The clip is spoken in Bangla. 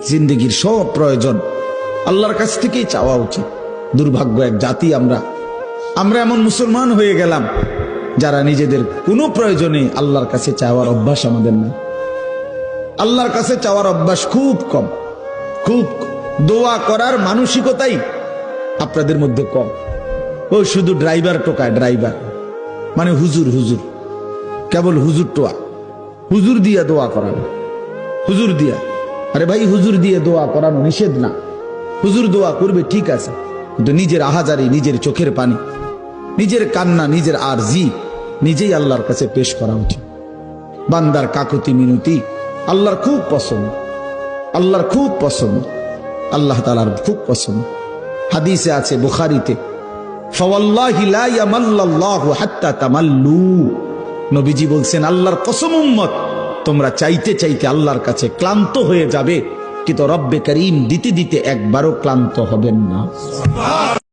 জিন্দগির সব প্রয়োজন আল্লাহর কাছ থেকেই চাওয়া উচিত। দুর্ভাগ্য এক জাতি আমরা এমন মুসলমান হয়ে গেলাম যারা নিজেদের কোনো প্রয়োজনে আল্লাহর কাছে চাওয়ার অভ্যাস আমাদের নাই। আল্লাহর কাছে চাওয়ার অভ্যাস খুব কম, খুব দোয়া করার মানসিকতাই আপনাদের মধ্যে কম। ও শুধু ড্রাইভার টোকায়, ড্রাইভার মানে হুজুর, হুজুর কেবল হুজুর টোয়া, হুজুর দিয়া দোয়া করানো, হুজুর দিয়া। আরে ভাই, হুজুর দিয়ে দোয়া করানো নিষেধ না, হুজুর দোয়া করবে ঠিক আছে, কিন্তু নিজের আহাজারি, নিজের চোখের পানি, নিজের কান্না, নিজের আরজি নিজেই আল্লাহর কাছে পেশ করা উচিত। বান্দার কাকুতি মিনতি আল্লাহর খুব পছন্দ, আল্লাহর খুব পছন্দ, আল্লাহ তাআলার খুব পছন্দ। হাদিসে আছে বুখারীতে, ফাওয়াল্লাহি লা ইয়ামাল্লাল্লাহু হাত্তা তামাল্লু। নবীজি বলছেন, আল্লাহর কসম উম্মত, তোমরা চাইতে চাইতে আল্লাহর কাছে ক্লান্ত হয়ে যাবে, কিন্তু রব্বে করিম দিতে দিতে একবারও ক্লান্ত হবেন না।